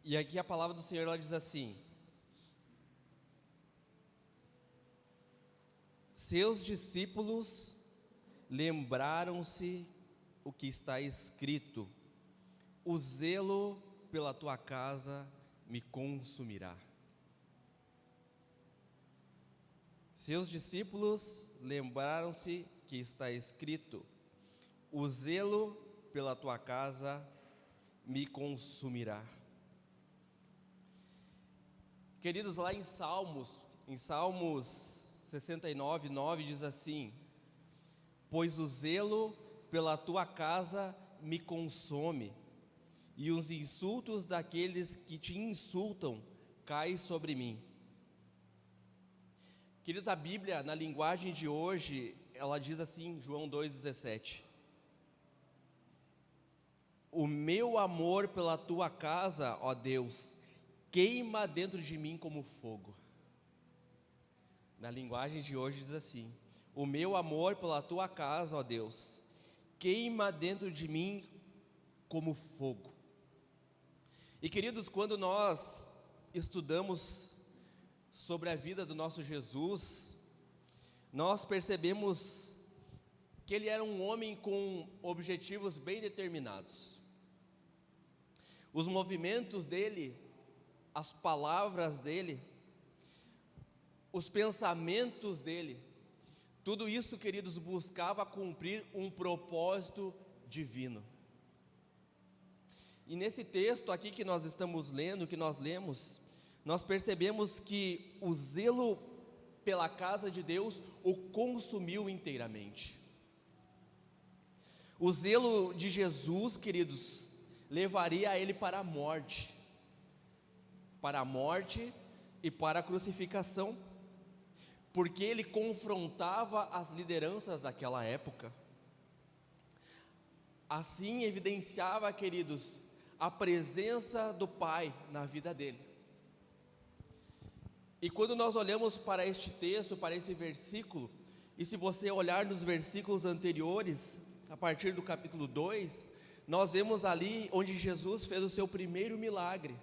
E aqui a palavra do Senhor, ela diz assim: seus discípulos lembraram-se o que está escrito: o zelo pela tua casa me consumirá. Seus discípulos lembraram-se que está escrito: o zelo pela tua casa me consumirá. Queridos, lá em Salmos 69, 9 diz assim: pois o zelo pela tua casa me consome, e os insultos daqueles que te insultam caem sobre mim. Queridos, a Bíblia, na linguagem de hoje, ela diz assim, João 2,17: o meu amor pela tua casa, ó Deus, queima dentro de mim como fogo. Na linguagem de hoje diz assim: o meu amor pela tua casa, ó Deus, queima dentro de mim como fogo. E queridos, quando nós estudamos sobre a vida do nosso Jesus, nós percebemos que ele era um homem com objetivos bem determinados. Os movimentos dele, as palavras dele, os pensamentos dele, tudo isso, queridos, buscava cumprir um propósito divino. E nesse texto aqui que nós estamos lendo, que nós lemos, nós percebemos que o zelo pela casa de Deus o consumiu inteiramente. O zelo de Jesus, queridos, levaria ele para a morte e para a crucificação, porque ele confrontava as lideranças daquela época. Assim evidenciava, queridos, a presença do Pai na vida dele. E quando nós olhamos para este texto, para esse versículo, e se você olhar nos versículos anteriores, a partir do capítulo 2, nós vemos ali onde Jesus fez o seu primeiro milagre,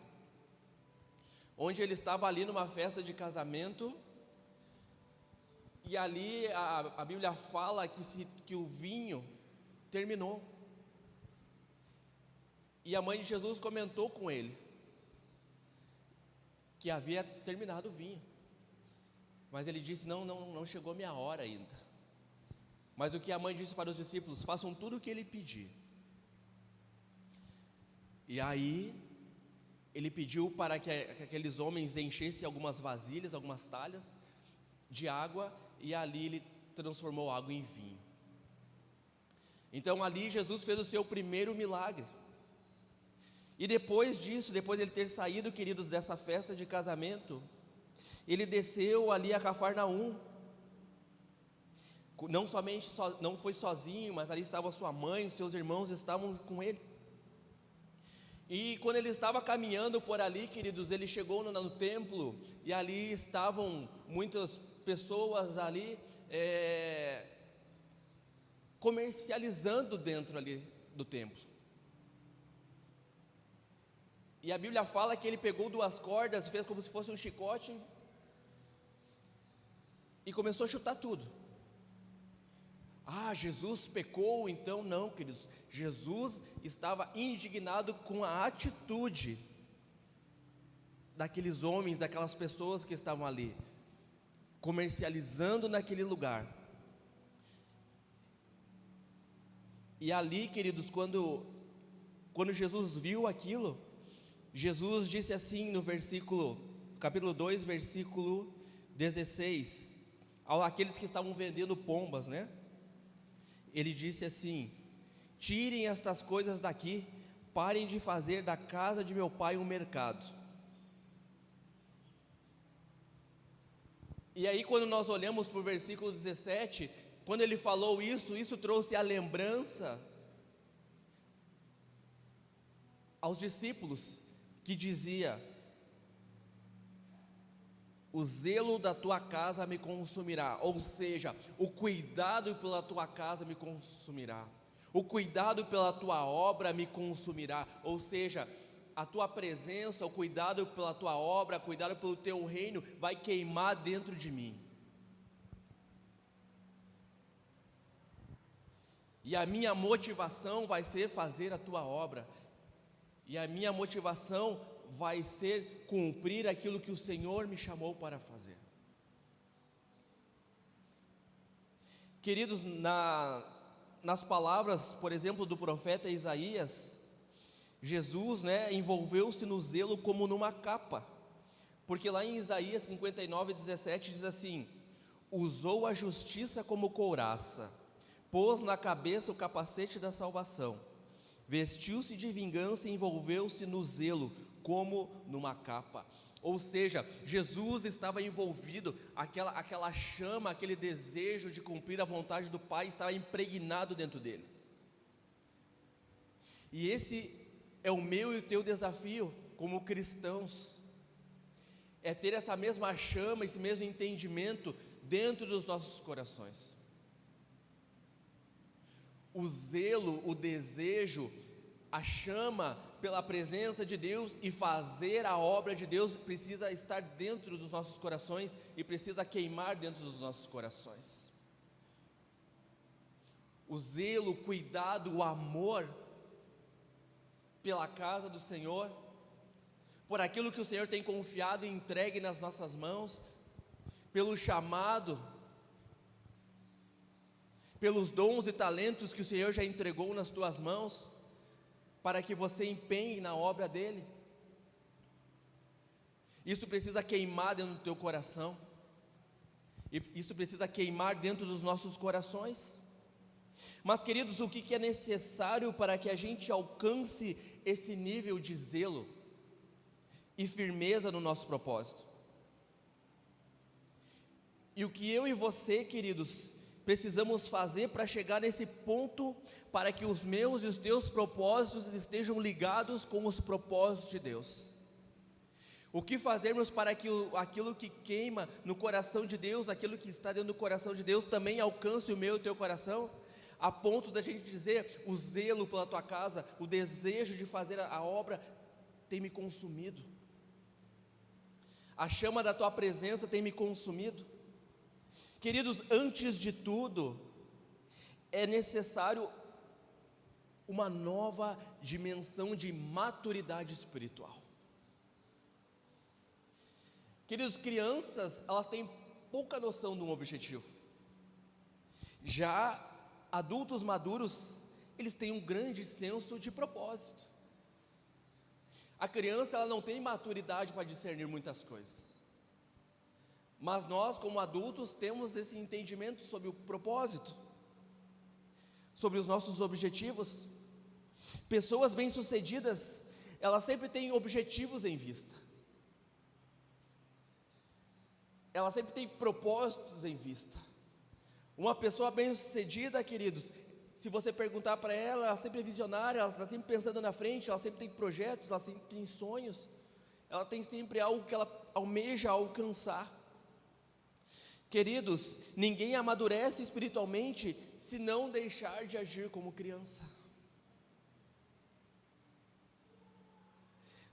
onde ele estava ali numa festa de casamento, e ali a Bíblia fala que o vinho terminou, e a mãe de Jesus comentou com ele que havia terminado o vinho, mas ele disse: não chegou minha hora ainda. Mas o que a mãe disse para os discípulos: façam tudo o que ele pedir. E aí ele pediu para que aqueles homens enchessem algumas vasilhas, algumas talhas de água, e ali ele transformou a água em vinho. Então ali Jesus fez o seu primeiro milagre. E depois disso, depois de ele ter saído, queridos, dessa festa de casamento, ele desceu ali a Cafarnaum. Não foi sozinho, mas ali estava a sua mãe, os seus irmãos estavam com ele. E quando ele estava caminhando por ali, queridos, ele chegou no templo, e ali estavam muitas pessoas ali, comercializando dentro ali do templo. E a Bíblia fala que ele pegou 2 cordas, fez como se fosse um chicote, e começou a chutar tudo. Ah, Jesus pecou? Então não, queridos, Jesus estava indignado com a atitude daqueles homens, daquelas pessoas que estavam ali, comercializando naquele lugar. E ali, queridos, quando Jesus viu aquilo, Jesus disse assim no capítulo 2, versículo 16, àqueles que estavam vendendo pombas, né? Ele disse assim: tirem estas coisas daqui, parem de fazer da casa de meu pai um mercado. E aí quando nós olhamos para o versículo 17, quando ele falou isso trouxe a lembrança aos discípulos, que dizia: o zelo da tua casa me consumirá, ou seja, o cuidado pela tua casa me consumirá, o cuidado pela tua obra me consumirá, ou seja, a tua presença, o cuidado pela tua obra, o cuidado pelo teu reino vai queimar dentro de mim. E a minha motivação vai ser fazer a tua obra. E a minha motivação vai ser cumprir aquilo que o Senhor me chamou para fazer. Queridos, nas palavras, por exemplo, do profeta Isaías, Jesus, envolveu-se no zelo como numa capa, porque lá em Isaías 59:17 diz assim: usou a justiça como couraça, pôs na cabeça o capacete da salvação, vestiu-se de vingança e envolveu-se no zelo como numa capa. Ou seja, Jesus estava envolvido, aquela chama, aquele desejo de cumprir a vontade do Pai estava impregnado dentro dele. E esse é o meu e o teu desafio como cristãos, é ter essa mesma chama, esse mesmo entendimento dentro dos nossos corações. O zelo, o desejo, a chama pela presença de Deus e fazer a obra de Deus precisa estar dentro dos nossos corações e precisa queimar dentro dos nossos corações. O zelo, o cuidado, o amor pela casa do Senhor, por aquilo que o Senhor tem confiado e entregue nas nossas mãos, pelo chamado, pelos dons e talentos que o Senhor já entregou nas tuas mãos, para que você empenhe na obra dEle. Isso precisa queimar dentro do teu coração, e isso precisa queimar dentro dos nossos corações. Mas, queridos, o que é necessário para que a gente alcance esse nível de zelo e firmeza no nosso propósito? E o que eu e você, queridos, precisamos fazer para chegar nesse ponto, para que os meus e os teus propósitos estejam ligados com os propósitos de Deus? O que fazermos para que aquilo que queima no coração de Deus, aquilo que está dentro do coração de Deus, também alcance o meu e o teu coração? A ponto da gente dizer: o zelo pela tua casa, o desejo de fazer a obra tem me consumido, a chama da tua presença tem me consumido. Queridos, antes de tudo, é necessário uma nova dimensão de maturidade espiritual. Queridos, crianças, elas têm pouca noção de um objetivo. Já adultos maduros, eles têm um grande senso de propósito. A criança, ela não tem maturidade para discernir muitas coisas, mas nós, como adultos, temos esse entendimento sobre o propósito, sobre os nossos objetivos. Pessoas bem-sucedidas, elas sempre têm objetivos em vista, elas sempre têm propósitos em vista. Uma pessoa bem-sucedida, queridos, se você perguntar para ela, ela sempre é visionária, ela está sempre pensando na frente, ela sempre tem projetos, ela sempre tem sonhos, ela tem sempre algo que ela almeja alcançar. Queridos, ninguém amadurece espiritualmente se não deixar de agir como criança.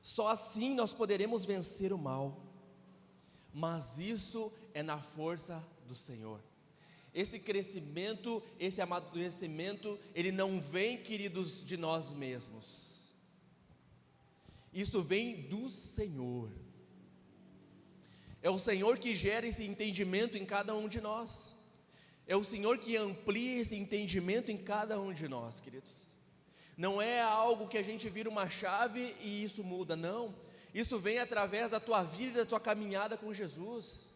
Só assim nós poderemos vencer o mal, mas isso é na força do Senhor. Esse crescimento, esse amadurecimento, ele não vem, queridos, de nós mesmos, isso vem do Senhor. É o Senhor que gera esse entendimento em cada um de nós, é o Senhor que amplia esse entendimento em cada um de nós, queridos. Não é algo que a gente vira uma chave e isso muda, não. Isso vem através da tua vida e da tua caminhada com Jesus.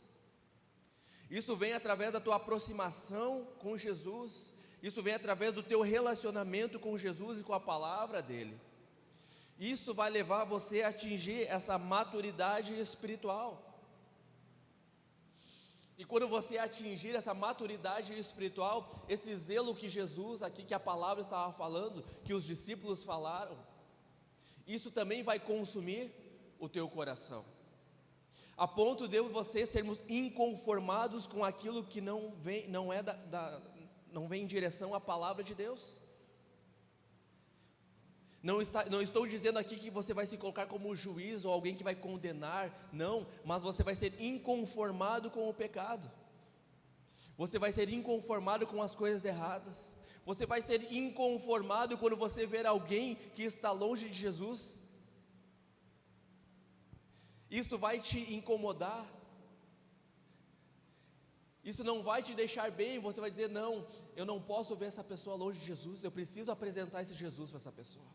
Isso vem através da tua aproximação com Jesus. Isso vem através do teu relacionamento com Jesus e com a palavra dEle. Isso vai levar você a atingir essa maturidade espiritual. E quando você atingir essa maturidade espiritual, esse zelo que Jesus aqui, que a palavra estava falando, que os discípulos falaram, isso também vai consumir o teu coração, a ponto de eu e você sermos inconformados com aquilo que não vem em direção à palavra de Deus. Não estou dizendo aqui que você vai se colocar como juiz ou alguém que vai condenar, não, mas você vai ser inconformado com o pecado, você vai ser inconformado com as coisas erradas, você vai ser inconformado quando você ver alguém que está longe de Jesus, isso vai te incomodar, isso não vai te deixar bem, você vai dizer, não, eu não posso ver essa pessoa longe de Jesus, eu preciso apresentar esse Jesus para essa pessoa.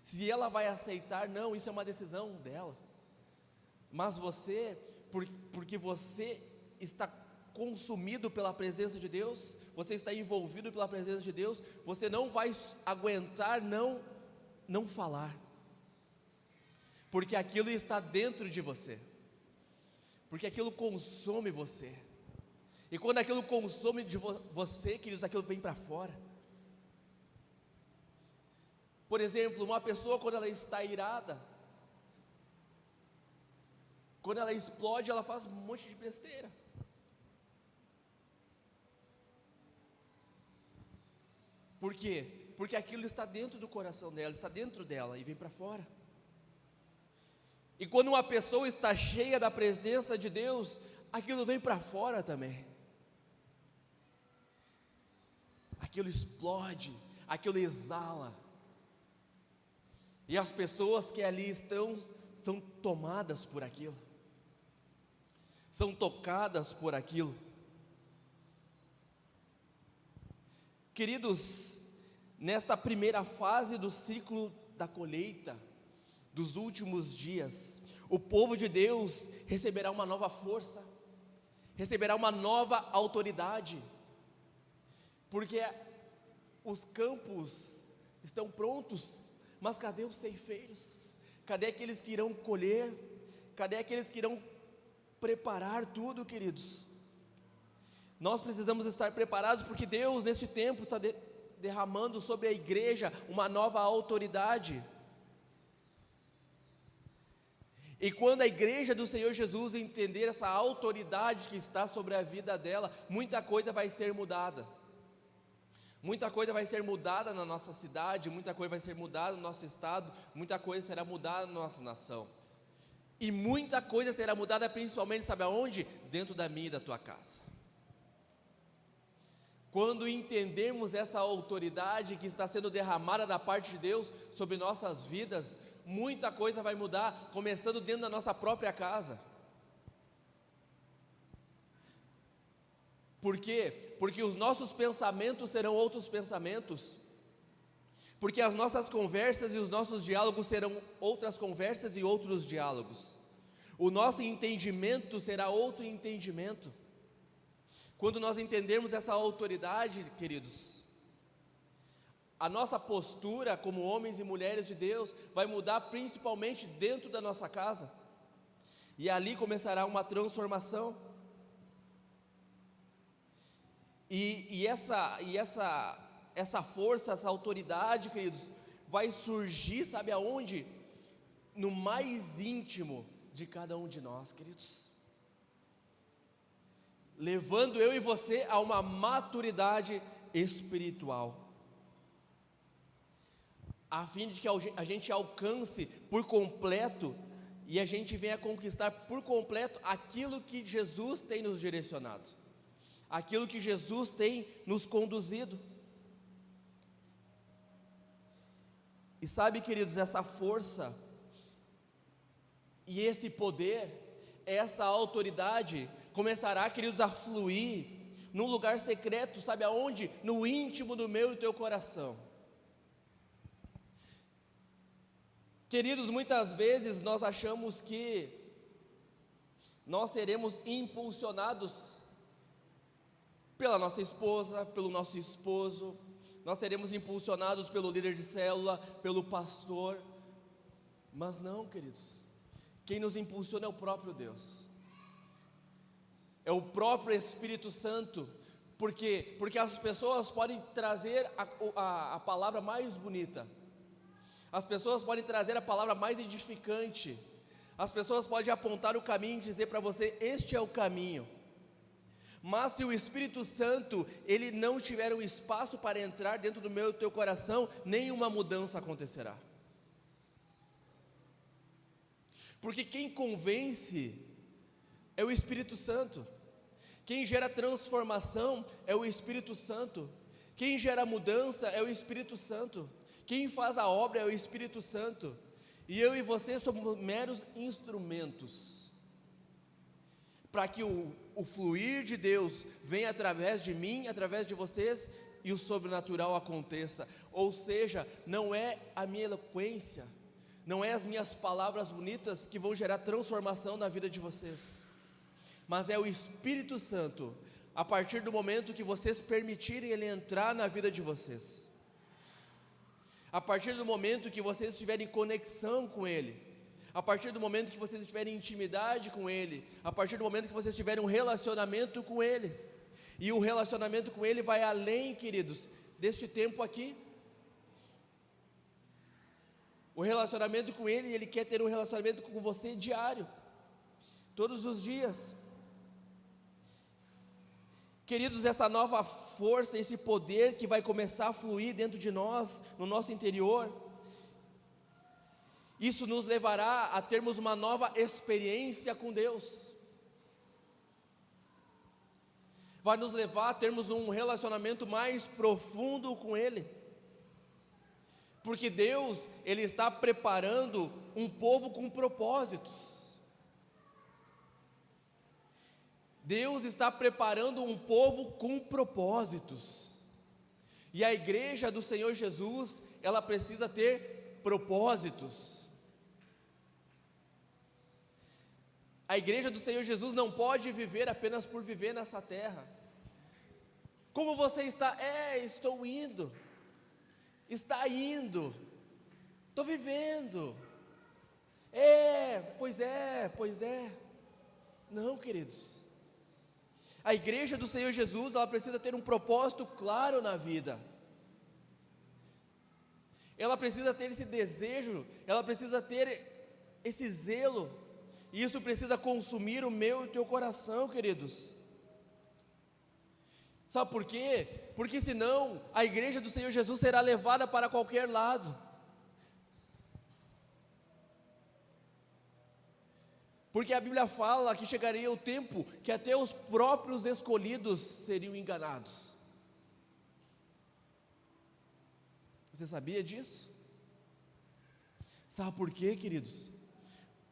Se ela vai aceitar, não, isso é uma decisão dela, mas você, porque você está consumido pela presença de Deus, você está envolvido pela presença de Deus, você não vai aguentar não falar, porque aquilo está dentro de você, porque aquilo consome você, e quando aquilo consome de você, queridos, aquilo vem para fora. Por exemplo, uma pessoa quando ela está irada, quando ela explode, ela faz um monte de besteira. Por quê? Porque aquilo está dentro do coração dela, está dentro dela e vem para fora. E quando uma pessoa está cheia da presença de Deus, aquilo vem para fora também. Aquilo explode, aquilo exala. E as pessoas que ali estão, são tomadas por aquilo, são tocadas por aquilo. Queridos, nesta primeira fase do ciclo da colheita, dos últimos dias, o povo de Deus receberá uma nova força, receberá uma nova autoridade, porque os campos estão prontos, mas cadê os ceifeiros? Cadê aqueles que irão colher? Cadê aqueles que irão preparar tudo, queridos? Nós precisamos estar preparados, porque Deus nesse tempo está derramando sobre a igreja uma nova autoridade. E quando a igreja do Senhor Jesus entender essa autoridade que está sobre a vida dela, muita coisa vai ser mudada. Muita coisa vai ser mudada na nossa cidade, muita coisa vai ser mudada no nosso estado, muita coisa será mudada na nossa nação. E muita coisa será mudada principalmente, sabe aonde? Dentro da minha e da tua casa. Quando entendermos essa autoridade que está sendo derramada da parte de Deus sobre nossas vidas, muita coisa vai mudar, começando dentro da nossa própria casa. Por quê? Porque os nossos pensamentos serão outros pensamentos, porque as nossas conversas e os nossos diálogos serão outras conversas e outros diálogos, o nosso entendimento será outro entendimento. Quando nós entendermos essa autoridade, queridos, a nossa postura como homens e mulheres de Deus vai mudar principalmente dentro da nossa casa, e ali começará uma transformação. E essa força, essa autoridade, queridos, vai surgir, sabe aonde? No mais íntimo de cada um de nós, queridos, levando eu e você a uma maturidade espiritual, a fim de que a gente alcance por completo, e a gente venha conquistar por completo aquilo que Jesus tem nos direcionado, aquilo que Jesus tem nos conduzido. E sabe, queridos, essa força e esse poder, essa autoridade começará, queridos, a fluir num lugar secreto, sabe aonde? No íntimo do meu e do teu coração. Queridos, muitas vezes nós achamos que nós seremos impulsionados pela nossa esposa, pelo nosso esposo, nós seremos impulsionados pelo líder de célula, pelo pastor, mas não, queridos, quem nos impulsiona é o próprio Deus, é o próprio Espírito Santo. Por quê? Porque as pessoas podem trazer a palavra mais bonita, as pessoas podem trazer a palavra mais edificante, as pessoas podem apontar o caminho e dizer para você, este é o caminho, Mas se o Espírito Santo, ele não tiver um espaço para entrar dentro do meu e do teu coração, nenhuma mudança acontecerá. Porque quem convence é o Espírito Santo. Quem gera transformação é o Espírito Santo. Quem gera mudança é o Espírito Santo. Quem faz a obra é o Espírito Santo. E eu e você somos meros instrumentos para que o fluir de Deus venha através de mim, através de vocês, e o sobrenatural aconteça. Ou seja, não é a minha eloquência, não é as minhas palavras bonitas que vão gerar transformação na vida de vocês, mas é o Espírito Santo, a partir do momento que vocês permitirem Ele entrar na vida de vocês, a partir do momento que vocês estiverem em conexão com Ele, a partir do momento que vocês tiverem intimidade com Ele, a partir do momento que vocês tiverem um relacionamento com Ele, e o relacionamento com Ele vai além, queridos, deste tempo aqui. O relacionamento com Ele, Ele quer ter um relacionamento com você diário, todos os dias. Queridos, essa nova força, esse poder que vai começar a fluir dentro de nós, no nosso interior, isso nos levará a termos uma nova experiência com Deus, vai nos levar a termos um relacionamento mais profundo com Ele, porque Deus, Ele está preparando um povo com propósitos. Deus está preparando um povo com propósitos, e a igreja do Senhor Jesus, ela precisa ter propósitos. A igreja do Senhor Jesus não pode viver apenas por viver nessa terra. Como você está? Estou indo. Está indo. Estou vivendo. Pois é. Não, queridos. A igreja do Senhor Jesus, ela precisa ter um propósito claro na vida. Ela precisa ter esse desejo, ela precisa ter esse zelo. E isso precisa consumir o meu e o teu coração, queridos. Sabe por quê? Porque senão a igreja do Senhor Jesus será levada para qualquer lado. Porque a Bíblia fala que chegaria o tempo que até os próprios escolhidos seriam enganados. Você sabia disso? Sabe por quê, queridos?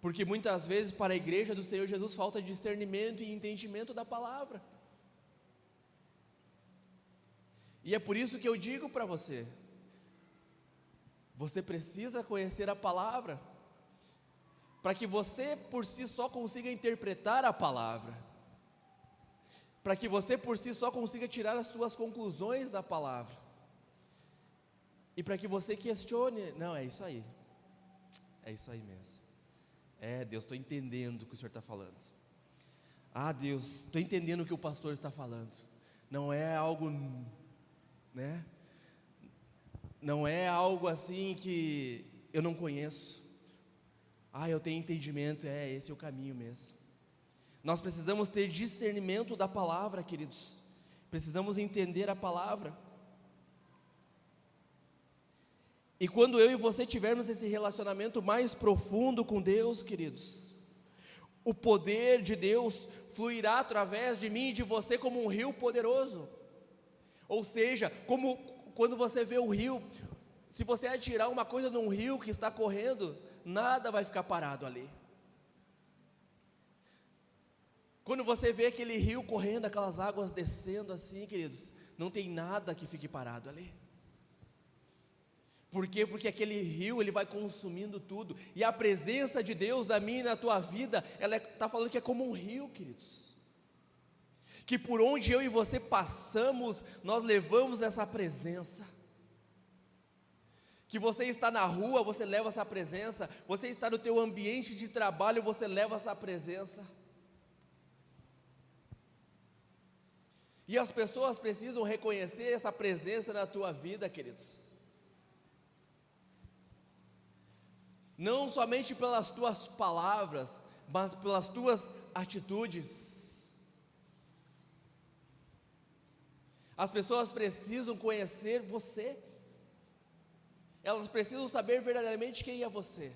Porque muitas vezes para a igreja do Senhor Jesus falta discernimento e entendimento da palavra. E é por isso que eu digo para você, você precisa conhecer a palavra, para que você por si só consiga interpretar a palavra, para que você por si só consiga tirar as suas conclusões da palavra, e para que você questione, não, é isso aí mesmo. Deus, estou entendendo o que o Senhor está falando. Deus, estou entendendo o que o pastor está falando. Não é algo, né? Não é algo assim que eu não conheço. Eu tenho entendimento, esse é o caminho mesmo. Nós precisamos ter discernimento da palavra, queridos. Precisamos entender a palavra. E quando eu e você tivermos esse relacionamento mais profundo com Deus, queridos, o poder de Deus fluirá através de mim e de você como um rio poderoso. Ou seja, como quando você vê o rio, se você atirar uma coisa num rio que está correndo, nada vai ficar parado ali. Quando você vê aquele rio correndo, aquelas águas descendo assim, queridos, não tem nada que fique parado ali. Por quê? Porque aquele rio, ele vai consumindo tudo, e a presença de Deus na minha e na tua vida, ela está falando que é como um rio, queridos, que por onde eu e você passamos, nós levamos essa presença, que você está na rua, você leva essa presença, você está no teu ambiente de trabalho, você leva essa presença, e as pessoas precisam reconhecer essa presença na tua vida, queridos, não somente pelas tuas palavras, mas pelas tuas atitudes. As pessoas precisam conhecer você. Elas precisam saber verdadeiramente quem é você,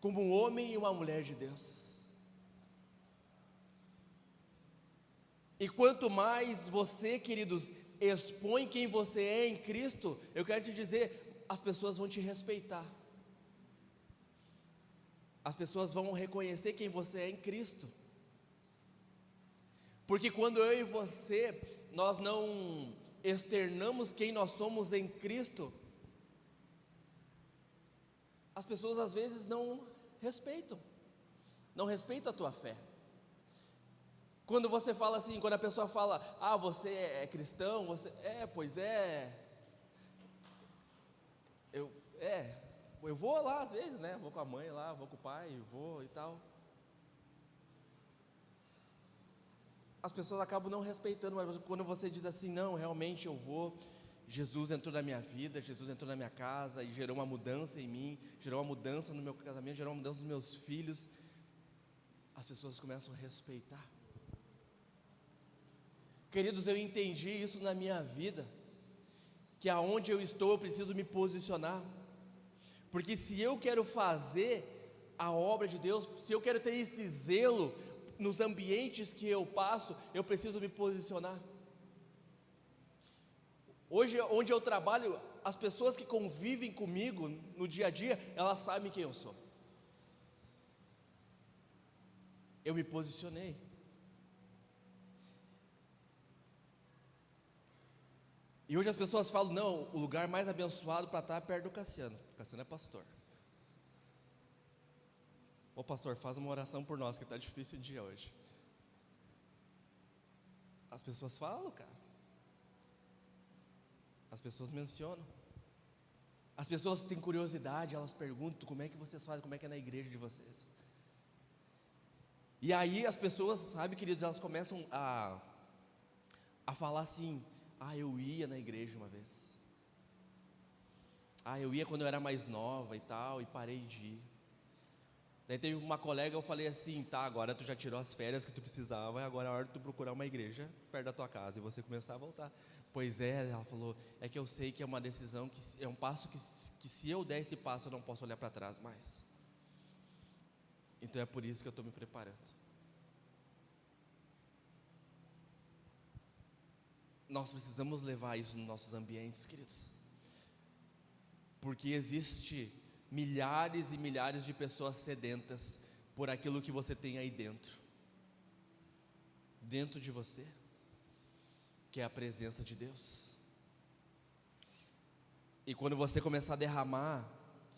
como um homem e uma mulher de Deus. E quanto mais você, queridos, expõe quem você é em Cristo, eu quero te dizer, as pessoas vão te respeitar. As pessoas vão reconhecer quem você é em Cristo. Porque quando eu e você, nós não externamos quem nós somos em Cristo, as pessoas às vezes não respeitam a tua fé. Quando você fala assim, quando a pessoa fala, você é cristão, pois é, eu vou lá às vezes, né, vou com a mãe lá, vou com o pai, vou e tal. As pessoas acabam não respeitando, mas quando você diz assim, não, realmente eu vou, Jesus entrou na minha vida, Jesus entrou na minha casa e gerou uma mudança em mim, gerou uma mudança no meu casamento, gerou uma mudança nos meus filhos, as pessoas começam a respeitar. Queridos, eu entendi isso na minha vida, que aonde eu estou eu preciso me posicionar, porque se eu quero fazer a obra de Deus, se eu quero ter esse zelo nos ambientes que eu passo, eu preciso me posicionar. Hoje, onde eu trabalho, as pessoas que convivem comigo no dia a dia, elas sabem quem eu sou. Eu me posicionei. E hoje as pessoas falam, não, o lugar mais abençoado para estar é perto do Cassiano. O Cassiano é pastor. Ô pastor, faz uma oração por nós, que está difícil o dia hoje. As pessoas falam, cara. As pessoas mencionam. As pessoas têm curiosidade, elas perguntam como é que vocês fazem, como é que é na igreja de vocês. E aí as pessoas, sabe, queridos, elas começam a falar assim, eu ia na igreja uma vez. Eu ia quando eu era mais nova e tal, e parei de ir. Daí teve uma colega, eu falei assim, agora tu já tirou as férias que tu precisava, agora é a hora de tu procurar uma igreja perto da tua casa, e você começar a voltar. Pois é, ela falou, é que eu sei que é uma decisão, que é um passo que se eu der esse passo, eu não posso olhar para trás mais. Então é por isso que eu estou me preparando. Nós precisamos levar isso nos nossos ambientes, queridos, porque existe milhares e milhares de pessoas sedentas por aquilo que você tem aí dentro de você, que é a presença de Deus. E quando você começar a derramar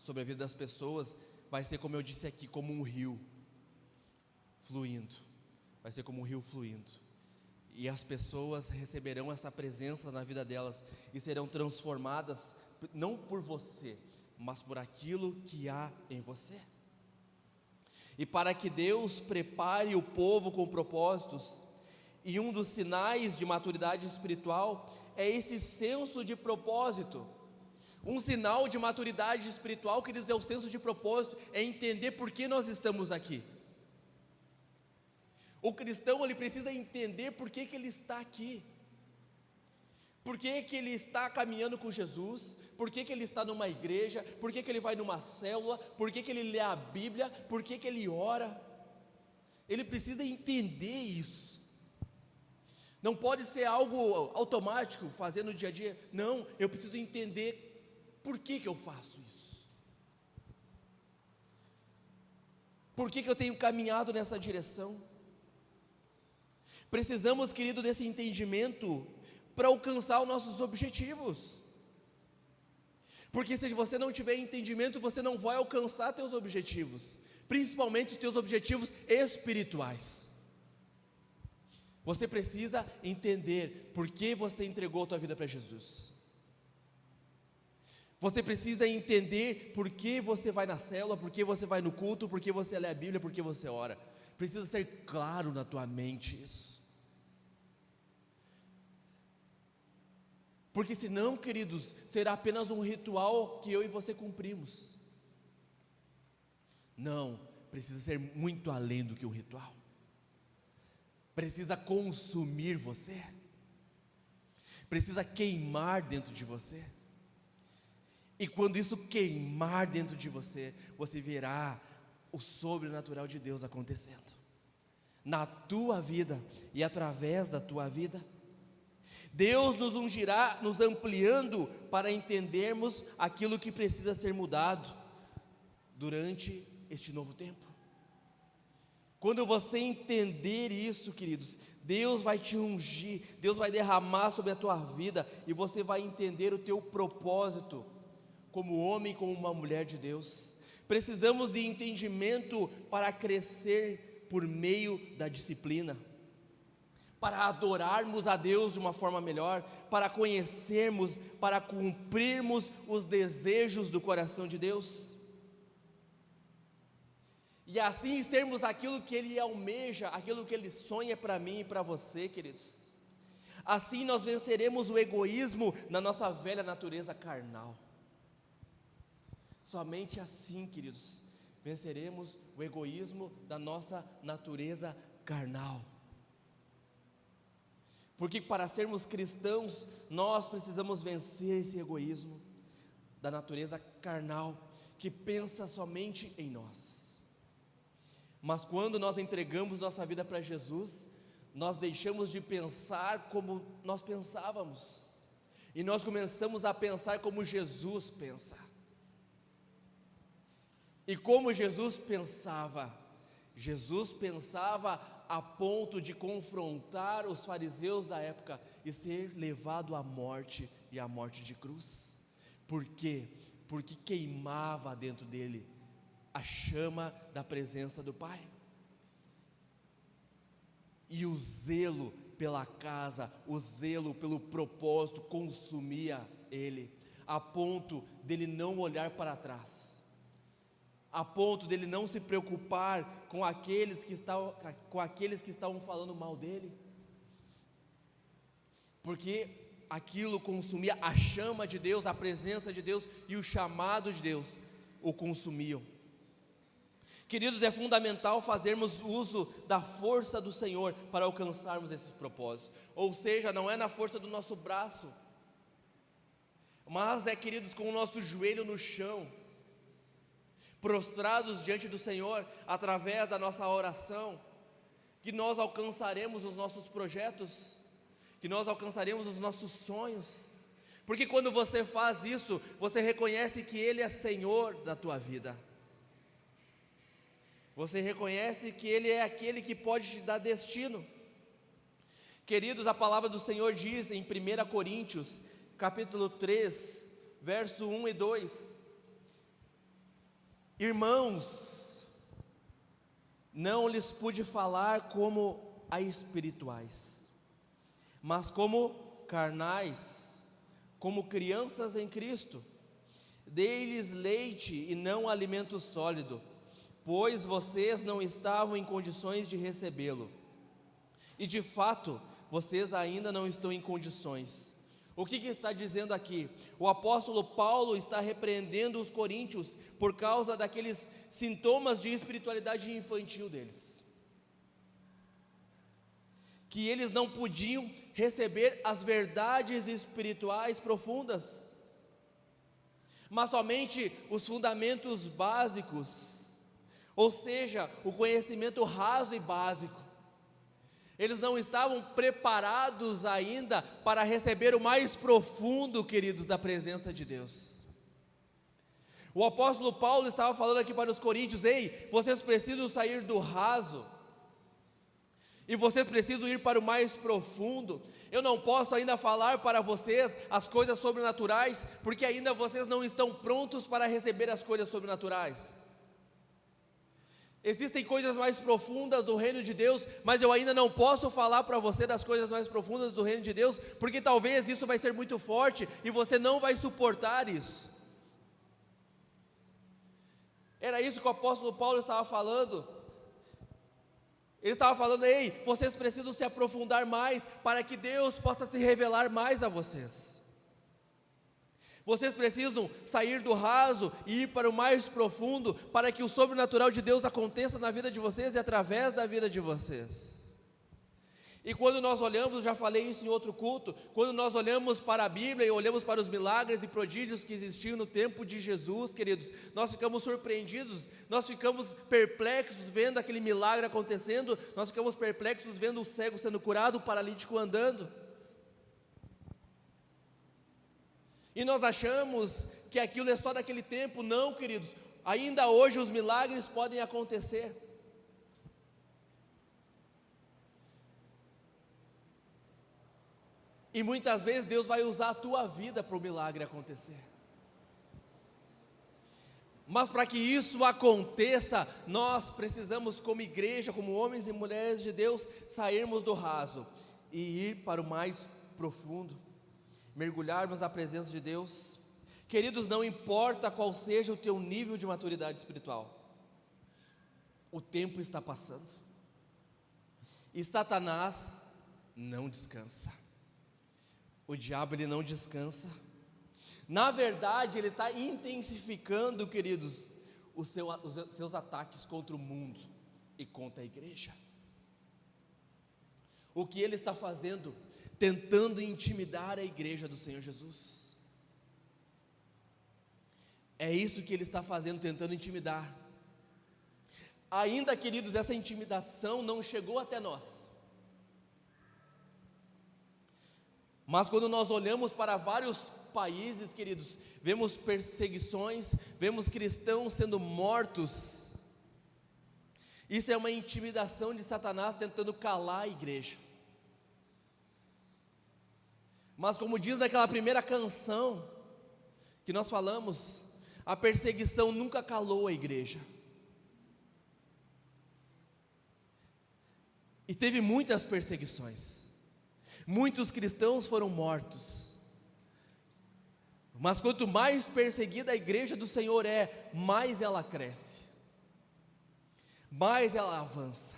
sobre a vida das pessoas, vai ser como eu disse aqui, como um rio fluindo, vai ser como um rio fluindo, e as pessoas receberão essa presença na vida delas, e serão transformadas, não por você, mas por aquilo que há em você. E para que Deus prepare o povo com propósitos, e um dos sinais de maturidade espiritual é esse senso de propósito. Um sinal de maturidade espiritual, queridos, é o senso de propósito, é entender por que nós estamos aqui. O cristão, ele precisa entender por que ele está aqui, por que ele está caminhando com Jesus, por que ele está numa igreja, por que ele vai numa célula, por que ele lê a Bíblia, por que ele ora. Ele precisa entender isso. Não pode ser algo automático, fazer no dia a dia. Não, eu preciso entender por que eu faço isso. Por que eu tenho caminhado nessa direção? Precisamos, querido, desse entendimento para alcançar os nossos objetivos. Porque se você não tiver entendimento, você não vai alcançar teus objetivos, principalmente os teus objetivos espirituais. Você precisa entender por que você entregou a tua vida para Jesus. Você precisa entender por que você vai na célula, por que você vai no culto, por que você lê a Bíblia, por que você ora. Precisa ser claro na tua mente isso. Porque senão, queridos, será apenas um ritual que eu e você cumprimos. Não, precisa ser muito além do que um ritual. Precisa consumir você. precisa queimar dentro de você. E quando isso queimar dentro de você, você verá o sobrenatural de Deus acontecendo na tua vida e através da tua vida. Deus nos ungirá, nos ampliando para entendermos aquilo que precisa ser mudado durante este novo tempo. Quando você entender isso, queridos, Deus vai te ungir, Deus vai derramar sobre a tua vida, e você vai entender o teu propósito como homem, como uma mulher de Deus. Precisamos de entendimento para crescer por meio da disciplina, para adorarmos a Deus de uma forma melhor, para conhecermos, para cumprirmos os desejos do coração de Deus, e assim sermos aquilo que Ele almeja, aquilo que Ele sonha para mim e para você, queridos. Assim nós venceremos o egoísmo na nossa velha natureza carnal. Somente assim, queridos, venceremos o egoísmo da nossa natureza carnal. Porque para sermos cristãos, nós precisamos vencer esse egoísmo da natureza carnal, que pensa somente em nós. Mas quando nós entregamos nossa vida para Jesus, nós deixamos de pensar como nós pensávamos, e nós começamos a pensar como Jesus pensa. E como Jesus pensava a ponto de confrontar os fariseus da época e ser levado à morte, e à morte de cruz. Por quê? Porque queimava dentro dele a chama da presença do Pai, e o zelo pela casa, o zelo pelo propósito consumia ele, a ponto dele não olhar para trás, a ponto dele não se preocupar com aqueles que estavam falando mal dele, porque aquilo consumia a chama de Deus, a presença de Deus e o chamado de Deus o consumiam. Queridos, é fundamental fazermos uso da força do Senhor para alcançarmos esses propósitos. Ou seja, não é na força do nosso braço, mas é, queridos, com o nosso joelho no chão, prostrados diante do Senhor, através da nossa oração, que nós alcançaremos os nossos projetos, que nós alcançaremos os nossos sonhos. Porque quando você faz isso, você reconhece que Ele é Senhor da tua vida. Você reconhece que Ele é aquele que pode te dar destino. Queridos, a palavra do Senhor diz em 1 Coríntios, capítulo 3, verso 1 e 2: Irmãos, não lhes pude falar como a espirituais, mas como carnais, como crianças em Cristo. Dei-lhes leite e não alimento sólido, pois vocês não estavam em condições de recebê-lo. E de fato, vocês ainda não estão em condições. O que está dizendo aqui? O apóstolo Paulo está repreendendo os coríntios por causa daqueles sintomas de espiritualidade infantil deles, que eles não podiam receber as verdades espirituais profundas, mas somente os fundamentos básicos, ou seja, o conhecimento raso e básico. Eles não estavam preparados ainda para receber o mais profundo, queridos, da presença de Deus. O apóstolo Paulo estava falando aqui para os coríntios: ei, vocês precisam sair do raso, e vocês precisam ir para o mais profundo. Eu não posso ainda falar para vocês as coisas sobrenaturais, porque ainda vocês não estão prontos para receber as coisas sobrenaturais. Existem coisas mais profundas do reino de Deus, mas eu ainda não posso falar para você das coisas mais profundas do reino de Deus, porque talvez isso vai ser muito forte e você não vai suportar isso. Era isso que o apóstolo Paulo estava falando. Ele estava falando: ei, vocês precisam se aprofundar mais, para que Deus possa se revelar mais a vocês. Vocês precisam sair do raso e ir para o mais profundo, para que o sobrenatural de Deus aconteça na vida de vocês e através da vida de vocês. E quando nós olhamos, já falei isso em outro culto, quando nós olhamos para a Bíblia e olhamos para os milagres e prodígios que existiam no tempo de Jesus, queridos, nós ficamos surpreendidos, nós ficamos perplexos vendo aquele milagre acontecendo, nós ficamos perplexos vendo o cego sendo curado, o paralítico andando. E nós achamos que aquilo é só daquele tempo. Não, queridos, ainda hoje os milagres podem acontecer. E muitas vezes Deus vai usar a tua vida para o milagre acontecer. Mas para que isso aconteça, nós precisamos, como igreja, como homens e mulheres de Deus, sairmos do raso e ir para o mais profundo, mergulharmos na presença de Deus. Queridos, não importa qual seja o teu nível de maturidade espiritual, o tempo está passando, e Satanás não descansa. O diabo, ele não descansa. Na verdade, ele está intensificando, queridos, os seus ataques contra o mundo e contra a igreja. O que ele está fazendo? Tentando intimidar a igreja do Senhor Jesus. É isso que ele está fazendo, tentando intimidar. Ainda, queridos, essa intimidação não chegou até nós. Mas quando nós olhamos para vários países, queridos, vemos perseguições, vemos cristãos sendo mortos. Isso é uma intimidação de Satanás tentando calar a igreja. Mas como diz naquela primeira canção que nós falamos, a perseguição nunca calou a igreja. E teve muitas perseguições. Muitos cristãos foram mortos. Mas quanto mais perseguida a igreja do Senhor é, mais ela cresce, mais ela avança,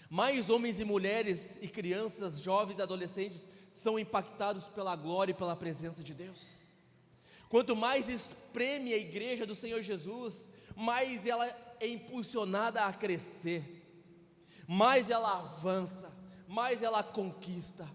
mais homens e mulheres e crianças, jovens e adolescentes são impactados pela glória e pela presença de Deus. Quanto mais espreme a igreja do Senhor Jesus, mais ela é impulsionada a crescer, mais ela avança, mais ela conquista.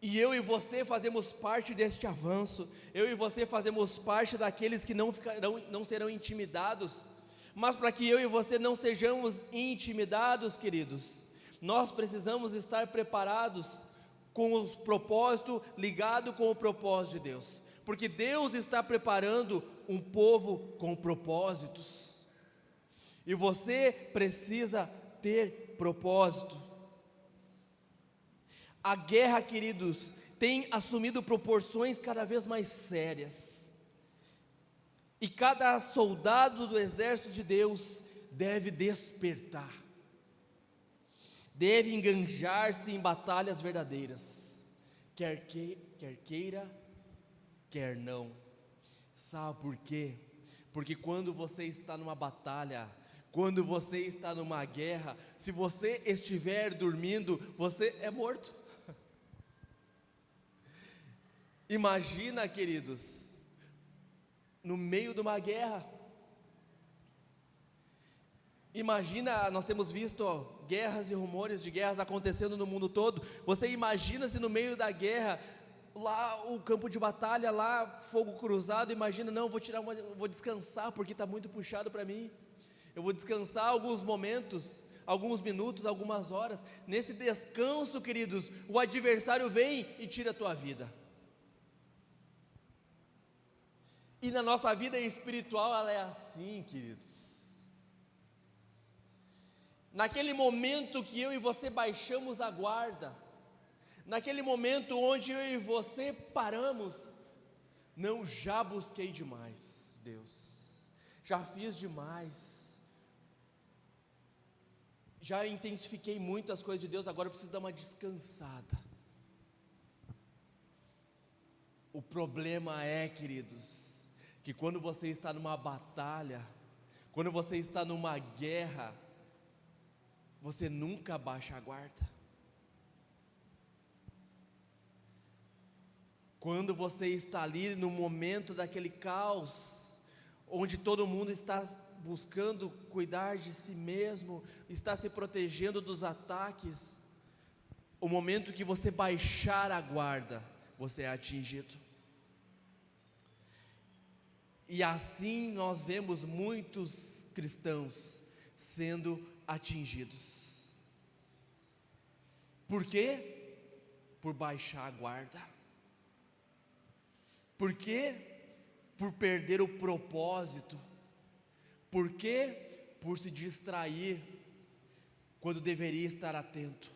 E eu e você fazemos parte deste avanço. Eu e você fazemos parte daqueles que não serão intimidados. Mas para que eu e você não sejamos intimidados, queridos, nós precisamos estar preparados com o propósito, ligado com o propósito de Deus. Porque Deus está preparando um povo com propósitos. E você precisa ter propósito. A guerra, queridos, tem assumido proporções cada vez mais sérias. E cada soldado do exército de Deus deve despertar. Deve enganjar-se em batalhas verdadeiras. Quer queira, quer não. Sabe por quê? Porque quando você está numa batalha, quando você está numa guerra, se você estiver dormindo, você é morto. Imagina, queridos, no meio de uma guerra. Imagina, nós temos visto guerras e rumores de guerras acontecendo no mundo todo. Você imagina se no meio da guerra, lá o campo de batalha, lá fogo cruzado, imagina, não, vou descansar porque está muito puxado para mim. Eu vou descansar alguns momentos, alguns minutos, algumas horas. Nesse descanso, queridos, o adversário vem e tira a tua vida. E na nossa vida espiritual ela é assim, queridos. Naquele momento que eu e você baixamos a guarda, naquele momento onde eu e você paramos, não, já busquei demais, Deus, já fiz demais, já intensifiquei muito as coisas de Deus, agora eu preciso dar uma descansada. O problema é, queridos, que quando você está numa batalha, quando você está numa guerra, você nunca baixa a guarda. Quando você está ali no momento daquele caos, onde todo mundo está buscando cuidar de si mesmo, está se protegendo dos ataques, o momento que você baixar a guarda, você é atingido. E assim nós vemos muitos cristãos sendo atingidos. Por quê? Por baixar a guarda. Por quê? Por perder o propósito. Por quê? Por se distrair quando deveria estar atento.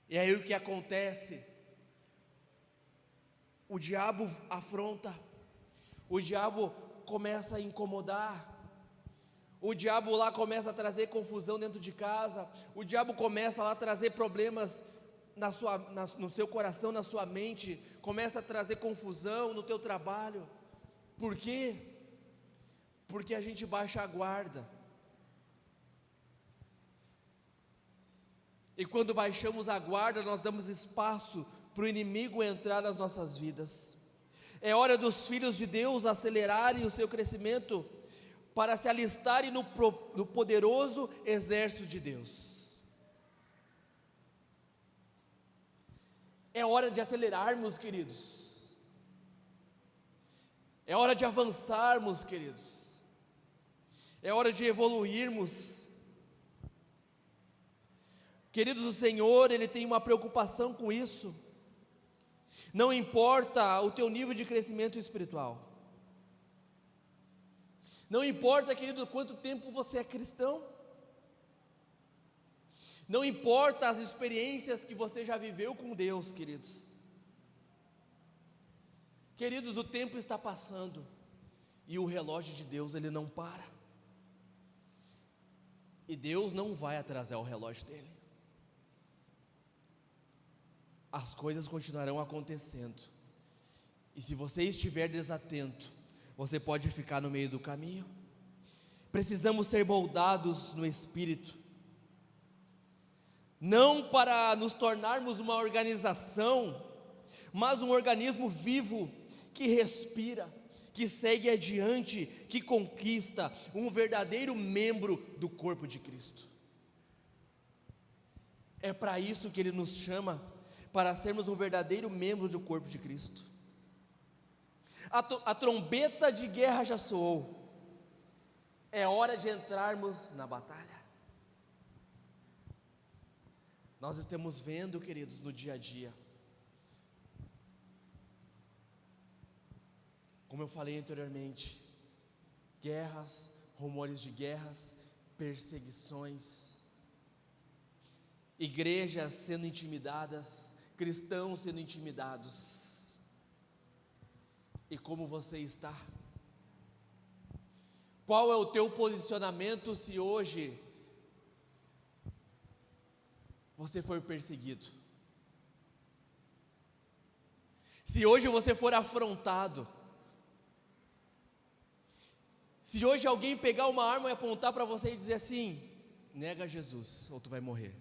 E aí o que acontece? O diabo afronta, o diabo começa a incomodar, o diabo lá começa a trazer confusão dentro de casa, o diabo começa lá a trazer problemas no seu coração, na sua mente, começa a trazer confusão no teu trabalho. Por quê? Porque a gente baixa a guarda. E quando baixamos a guarda, nós damos espaço para o inimigo entrar nas nossas vidas. É hora dos filhos de Deus acelerarem o seu crescimento para se alistarem no poderoso exército de Deus. É hora de acelerarmos, queridos. É hora de avançarmos, queridos. É hora de evoluirmos. Queridos, o Senhor, Ele tem uma preocupação com isso. Não importa o teu nível de crescimento espiritual. Não importa, querido, quanto tempo você é cristão. Não importa as experiências que você já viveu com Deus, queridos. Queridos, o tempo está passando e o relógio de Deus, ele não para. E Deus não vai atrasar o relógio dele. As coisas continuarão acontecendo. E se você estiver desatento, você pode ficar no meio do caminho. Precisamos ser moldados no Espírito. Não para nos tornarmos uma organização, mas um organismo vivo, que respira, que segue adiante, que conquista, um verdadeiro membro do corpo de Cristo. É para isso que Ele nos chama, para sermos um verdadeiro membro do corpo de Cristo. A trombeta de guerra já soou. É hora de entrarmos na batalha. Nós estamos vendo, queridos, no dia a dia, como eu falei anteriormente, guerras, rumores de guerras, perseguições, igrejas sendo intimidadas, cristãos sendo intimidados. E como você está? Qual é o teu posicionamento se hoje você for perseguido? Se hoje você for afrontado? Se hoje alguém pegar uma arma e apontar para você e dizer assim: nega Jesus ou tu vai morrer.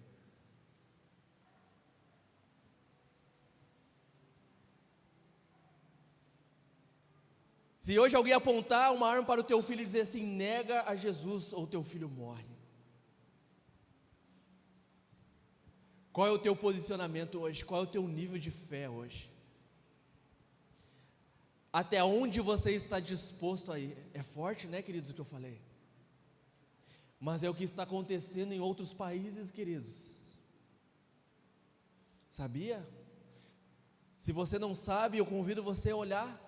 Se hoje alguém apontar uma arma para o teu filho e dizer assim: nega a Jesus ou teu filho morre. Qual é o teu posicionamento hoje? Qual é o teu nível de fé hoje? Até onde você está disposto a ir? É forte, né, queridos, o que eu falei? Mas é o que está acontecendo em outros países, queridos. Sabia? Se você não sabe, eu convido você a olhar.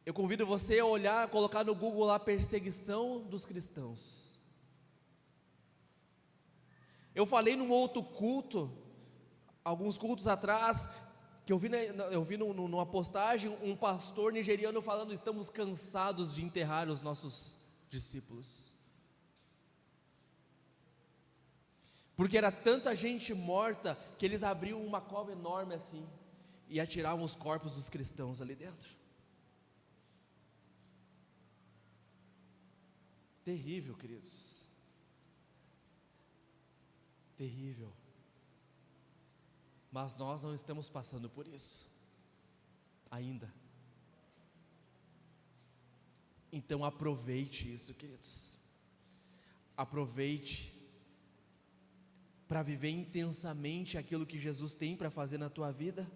Eu convido você a olhar, colocar no Google lá, perseguição dos cristãos. Eu falei num outro culto, alguns cultos atrás, que eu vi numa postagem, um pastor nigeriano falando: estamos cansados de enterrar os nossos discípulos. Porque era tanta gente morta, que eles abriam uma cova enorme assim, e atiravam os corpos dos cristãos ali dentro. Terrível, queridos. Terrível. Mas nós não estamos passando por isso ainda. Então aproveite isso, queridos. Aproveite para viver intensamente aquilo que Jesus tem para fazer na tua vida.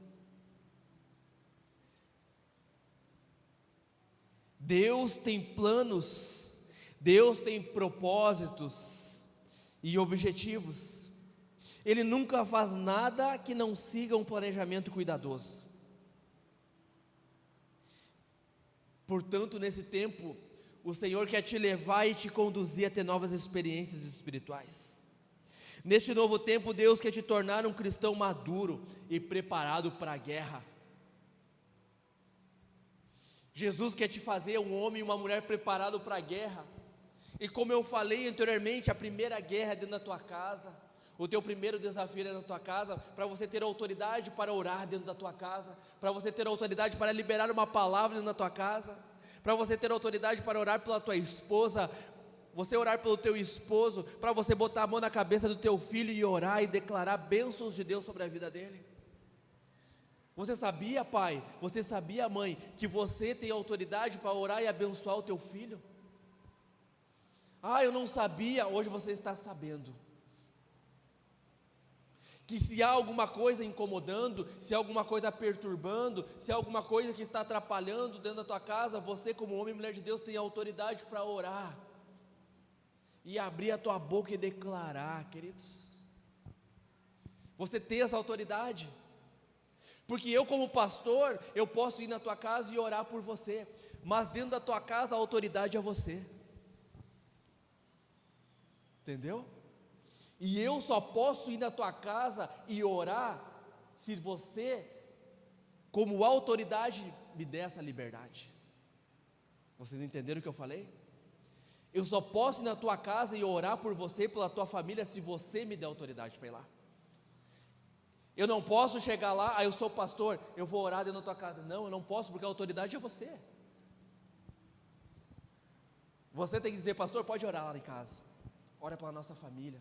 Deus tem planos, Deus tem propósitos e objetivos. Ele nunca faz nada que não siga um planejamento cuidadoso. Portanto, nesse tempo, o Senhor quer te levar e te conduzir a ter novas experiências espirituais. Neste novo tempo, Deus quer te tornar um cristão maduro e preparado para a guerra. Jesus quer te fazer um homem e uma mulher preparado para a guerra. E como eu falei anteriormente, a primeira guerra é dentro da tua casa. O teu primeiro desafio é na tua casa, para você ter autoridade para orar dentro da tua casa, para você ter autoridade para liberar uma palavra dentro da tua casa, para você ter autoridade para orar pela tua esposa, você orar pelo teu esposo, para você botar a mão na cabeça do teu filho e orar e declarar bênçãos de Deus sobre a vida dele. Você sabia, pai, você sabia, mãe, que você tem autoridade para orar e abençoar o teu filho? Eu não sabia, hoje você está sabendo. Que se há alguma coisa incomodando, se há alguma coisa perturbando, se há alguma coisa que está atrapalhando dentro da tua casa, você como homem e mulher de Deus tem autoridade para orar, e abrir a tua boca e declarar, queridos. Você tem essa autoridade, porque eu como pastor, eu posso ir na tua casa e orar por você, mas dentro da tua casa a autoridade é você, entendeu? E eu só posso ir na tua casa e orar se você, como autoridade, me der essa liberdade. Vocês entenderam o que eu falei? Eu só posso ir na tua casa e orar por você e pela tua família se você me der autoridade para ir lá. Eu não posso chegar lá, eu sou pastor, eu vou orar dentro da tua casa. Não, eu não posso, porque a autoridade é você. Você tem que dizer, pastor, pode orar lá em casa. Ora pela nossa família.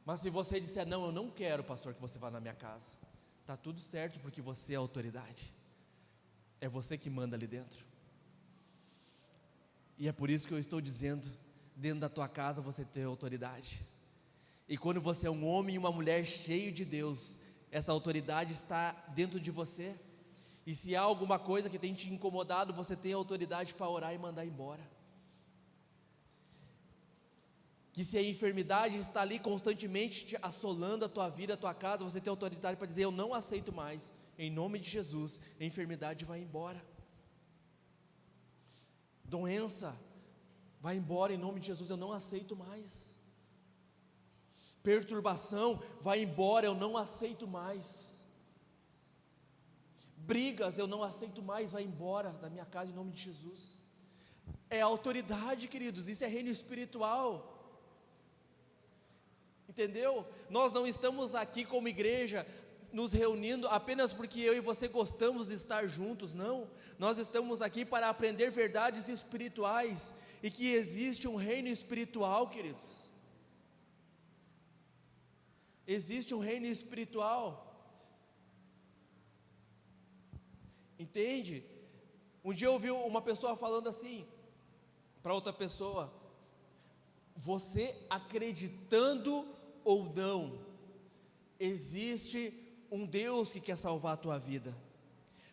Mas se você disser, não, eu não quero, pastor, que você vá na minha casa, está tudo certo, porque você é a autoridade, é você que manda ali dentro. E é por isso que eu estou dizendo, dentro da tua casa você tem autoridade, e quando você é um homem e uma mulher cheio de Deus, essa autoridade está dentro de você, e se há alguma coisa que tem te incomodado, você tem autoridade para orar e mandar embora. Que se a enfermidade está ali constantemente te assolando a tua vida, a tua casa, você tem autoridade para dizer, eu não aceito mais, em nome de Jesus, a enfermidade vai embora. Doença, vai embora em nome de Jesus, eu não aceito mais. Perturbação, vai embora, eu não aceito mais. Brigas, eu não aceito mais, vai embora da minha casa em nome de Jesus. É autoridade, queridos, isso é reino espiritual. Entendeu? Nós não estamos aqui como igreja nos reunindo apenas porque eu e você gostamos de estar juntos, não. Nós estamos aqui para aprender verdades espirituais e que existe um reino espiritual, queridos. Existe um reino espiritual. Entende? Um dia eu ouvi uma pessoa falando assim para outra pessoa: você acreditando ou não, existe um Deus que quer salvar a tua vida.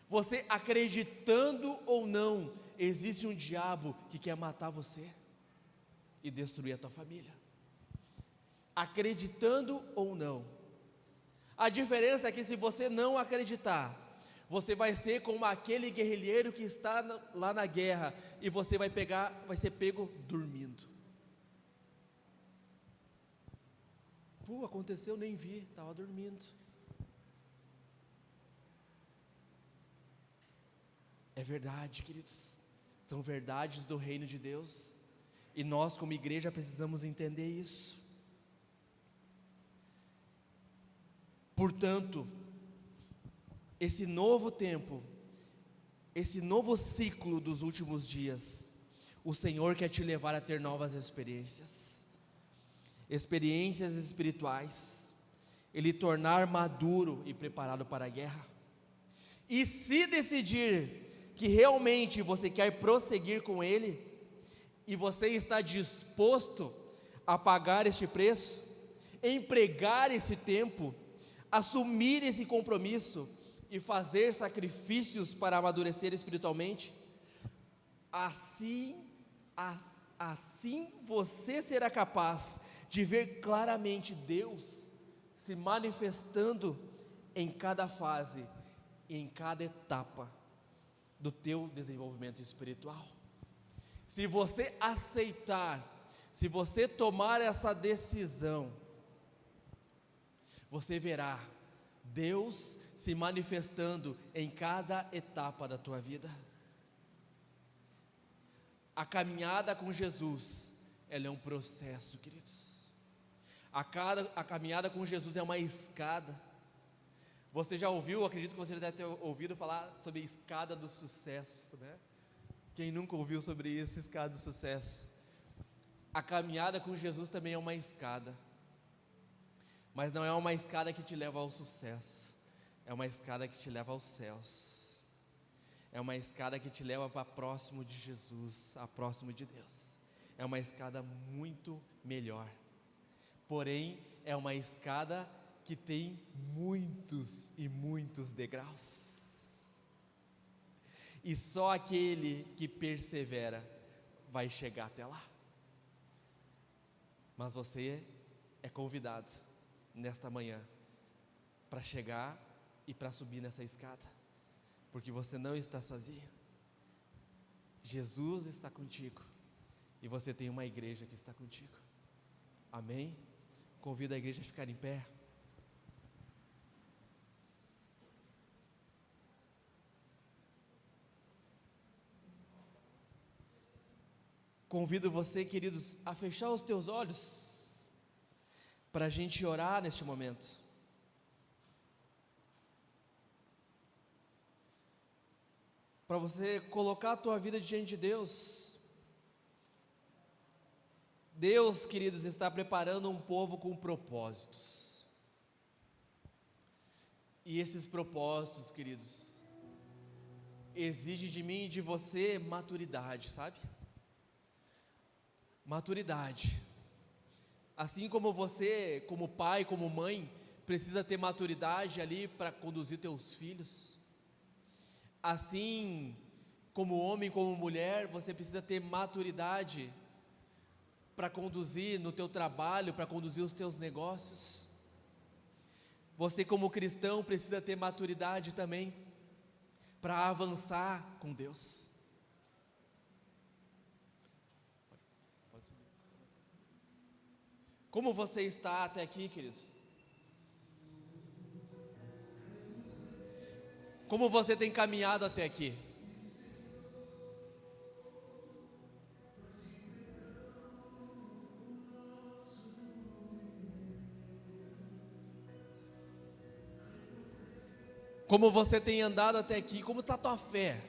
Você acreditando ou não, existe um diabo que quer matar você e destruir a tua família. Acreditando ou não. A diferença é que se você não acreditar, você vai ser como aquele guerrilheiro que está lá na guerra e você vai ser pego dormindo. Aconteceu, nem vi, estava dormindo. É verdade, queridos, são verdades do reino de Deus, e nós como igreja precisamos entender isso. Portanto, esse novo tempo, esse novo ciclo dos últimos dias, o Senhor quer te levar a ter novas experiências espirituais, Ele tornar maduro e preparado para a guerra. E se decidir que realmente você quer prosseguir com Ele, e você está disposto a pagar este preço, empregar esse tempo, assumir esse compromisso e fazer sacrifícios para amadurecer espiritualmente, assim você será capaz de ver claramente Deus se manifestando em cada fase e em cada etapa do teu desenvolvimento espiritual. Se você aceitar, se você tomar essa decisão, você verá Deus se manifestando em cada etapa da tua vida. A caminhada com Jesus, ela é um processo, queridos. A caminhada com Jesus é uma escada. Você já ouviu, acredito que você deve ter ouvido falar sobre a escada do sucesso, né? Quem nunca ouviu sobre isso, escada do sucesso? A caminhada com Jesus também é uma escada, mas não é uma escada que te leva ao sucesso, é uma escada que te leva aos céus. É uma escada que te leva para próximo de Jesus, a próximo de Deus. É uma escada muito melhor. Porém, é uma escada que tem muitos e muitos degraus. E só aquele que persevera vai chegar até lá. Mas você é convidado nesta manhã para chegar e para subir nessa escada. Porque você não está sozinho. Jesus está contigo. E você tem uma igreja que está contigo. Amém? Convido a igreja a ficar em pé. Convido você, queridos, a fechar os teus olhos, para a gente orar neste momento. Para você colocar a tua vida diante de Deus. Deus, queridos, está preparando um povo com propósitos. E esses propósitos, queridos, exigem de mim e de você maturidade, sabe? Maturidade. Assim como você, como pai, como mãe, precisa ter maturidade ali para conduzir teus filhos. Assim como homem, como mulher, você precisa ter maturidade para conduzir no teu trabalho, para conduzir os teus negócios. Você como cristão precisa ter maturidade também para avançar com Deus. Como você está até aqui, queridos? Como você tem caminhado até aqui? Como você tem andado até aqui? Como está a tua fé?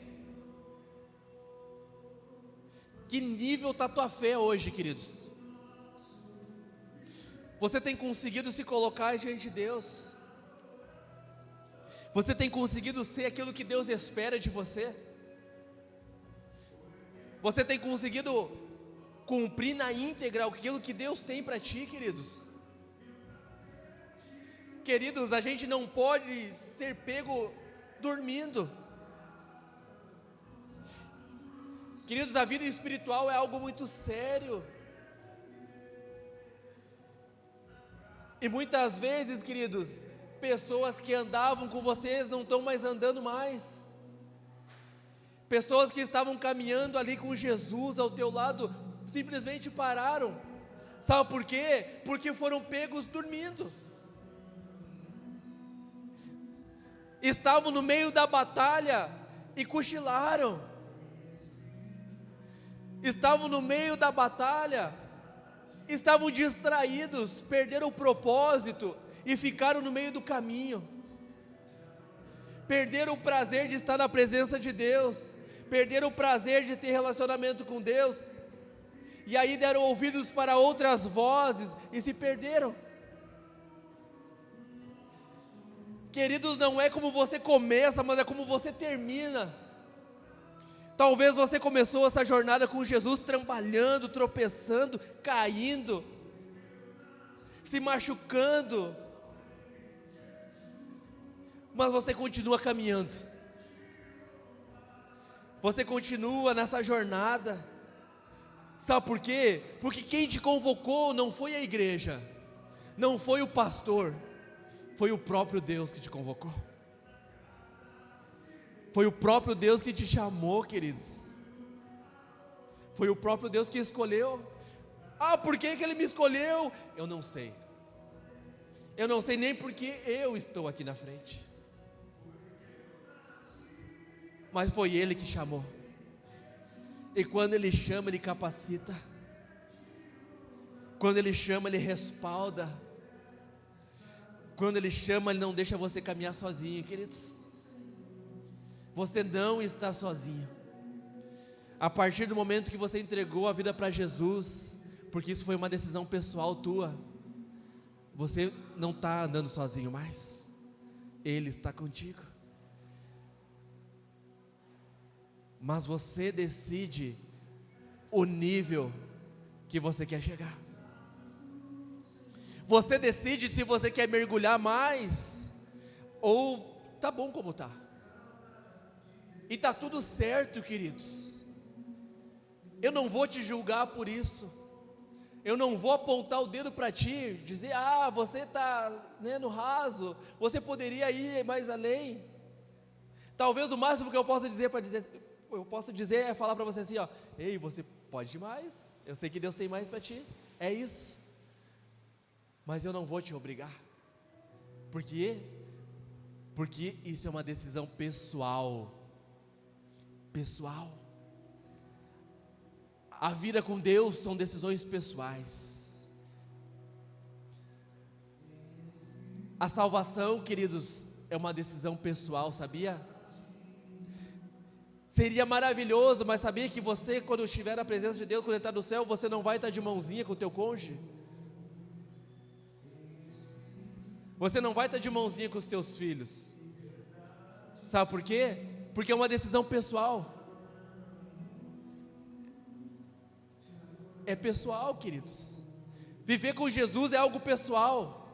Que nível está a tua fé hoje, queridos? Você tem conseguido se colocar diante de Deus? Você tem conseguido ser aquilo que Deus espera de você? Você tem conseguido cumprir na íntegra aquilo que Deus tem para ti, queridos? Queridos, a gente não pode ser pego dormindo. Queridos, a vida espiritual é algo muito sério. E muitas vezes, queridos, pessoas que andavam com vocês não estão mais andando mais. Pessoas que estavam caminhando ali com Jesus ao teu lado, simplesmente pararam. Sabe por quê? Porque foram pegos dormindo. Estavam no meio da batalha e cochilaram. Estavam no meio da batalha, estavam distraídos, perderam o propósito e ficaram no meio do caminho. Perderam o prazer de estar na presença de Deus, perderam o prazer de ter relacionamento com Deus, e aí deram ouvidos para outras vozes e se perderam. Queridos, não é como você começa, mas é como você termina. Talvez você começou essa jornada com Jesus trabalhando, tropeçando, caindo, se machucando, mas você continua caminhando, você continua nessa jornada. Sabe por quê? Porque quem te convocou não foi a igreja, não foi o pastor, foi o próprio Deus que te convocou. Foi o próprio Deus que te chamou, queridos. Foi o próprio Deus que escolheu. Por que Ele me escolheu? Eu não sei. Eu não sei nem porque eu estou aqui na frente. Mas foi Ele que chamou. E quando Ele chama, Ele capacita. Quando Ele chama, Ele respalda. Quando Ele chama, Ele não deixa você caminhar sozinho, queridos. Você não está sozinho. A partir do momento que você entregou a vida para Jesus, porque isso foi uma decisão pessoal tua, você não está andando sozinho mais. Ele está contigo. Mas você decide o nível que você quer chegar. Você decide se você quer mergulhar mais, ou tá bom como tá. E está tudo certo, queridos. Eu não vou te julgar por isso. Eu não vou apontar o dedo para ti, dizer, você está no raso, você poderia ir mais além. Talvez o máximo que eu possa dizer é falar para você assim, ei, você pode ir mais, eu sei que Deus tem mais para ti, é isso. Mas eu não vou te obrigar. Por quê? Porque isso é uma decisão pessoal. A vida com Deus são decisões pessoais. A salvação, queridos, é uma decisão pessoal, sabia? Seria maravilhoso, mas sabia que você, quando estiver na presença de Deus, quando entrar no céu, você não vai estar de mãozinha com o teu cônjuge? Você não vai estar de mãozinha com os teus filhos. Sabe por quê? Porque é uma decisão pessoal. É pessoal, queridos. Viver com Jesus é algo pessoal.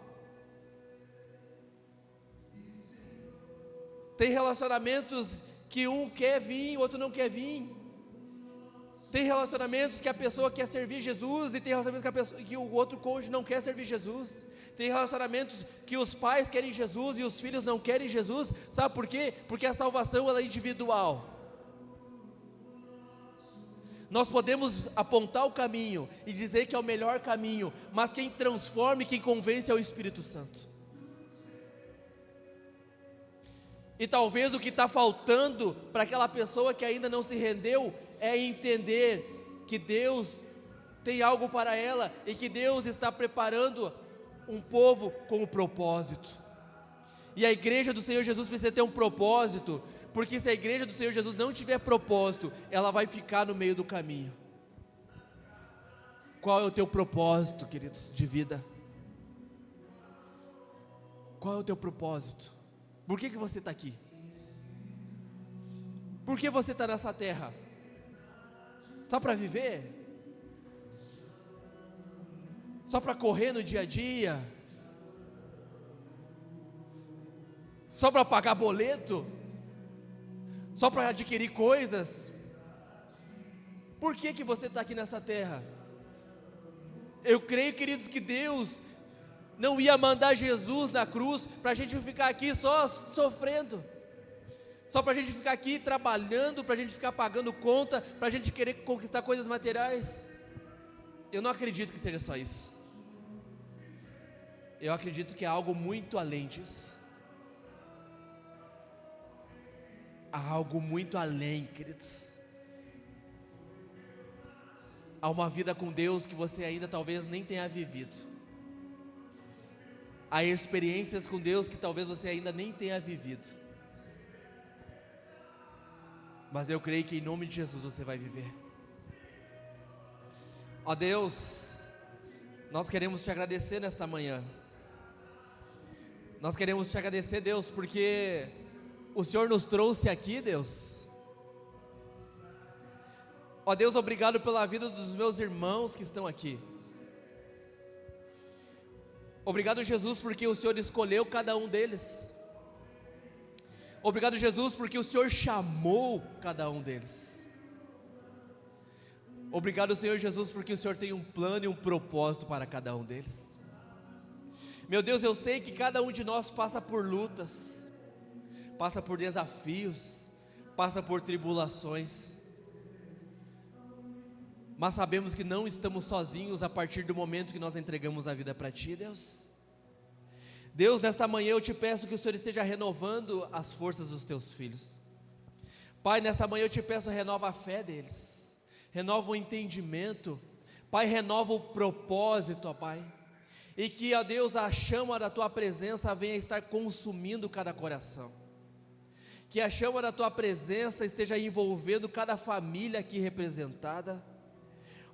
Tem relacionamentos que um quer vir, o outro não quer vir. Tem relacionamentos que a pessoa quer servir Jesus, e tem relacionamentos que o outro cônjuge não quer servir Jesus. Tem relacionamentos que os pais querem Jesus e os filhos não querem Jesus. Sabe por quê? Porque a salvação ela é individual. Nós podemos apontar o caminho e dizer que é o melhor caminho, mas quem transforma e quem convence é o Espírito Santo. E talvez o que está faltando para aquela pessoa que ainda não se rendeu é entender que Deus tem algo para ela e que Deus está preparando um povo com um propósito. E a igreja do Senhor Jesus precisa ter um propósito, porque se a igreja do Senhor Jesus não tiver propósito, ela vai ficar no meio do caminho. Qual é o teu propósito, queridos, de vida? Qual é o teu propósito? Por que você está aqui? Por que você está nessa terra? Só para viver? Só para correr no dia a dia? Só para pagar boleto? Só para adquirir coisas? Por que você está aqui nessa terra? Eu creio, queridos, que Deus não ia mandar Jesus na cruz para a gente ficar aqui só sofrendo, só para a gente ficar aqui trabalhando, para a gente ficar pagando conta, para a gente querer conquistar coisas materiais. Eu não acredito que seja só isso. Eu acredito que é algo muito além disso. Há algo muito além, queridos. Há uma vida com Deus que você ainda talvez nem tenha vivido. Há experiências com Deus que talvez você ainda nem tenha vivido. Mas eu creio que em nome de Jesus você vai viver. Ó Deus, nós queremos te agradecer nesta manhã. Nós queremos te agradecer, Deus, porque o Senhor nos trouxe aqui, Deus, Ó Deus, obrigado pela vida dos meus irmãos que estão aqui. Obrigado, Jesus, porque o Senhor escolheu cada um deles. Obrigado, Jesus, porque o Senhor chamou cada um deles. Obrigado, Senhor Jesus, porque o Senhor tem um plano e um propósito para cada um deles. Meu Deus, eu sei que cada um de nós passa por lutas, passa por desafios, passa por tribulações, mas sabemos que não estamos sozinhos a partir do momento que nós entregamos a vida para Ti, Deus. Deus, nesta manhã eu te peço que o Senhor esteja renovando as forças dos Teus filhos. Pai, nesta manhã eu te peço, renova a fé deles, renova o entendimento, Pai, renova o propósito, ó Pai, e que, ó Deus, a chama da Tua presença venha estar consumindo cada coração, que a chama da Tua presença esteja envolvendo cada família aqui representada,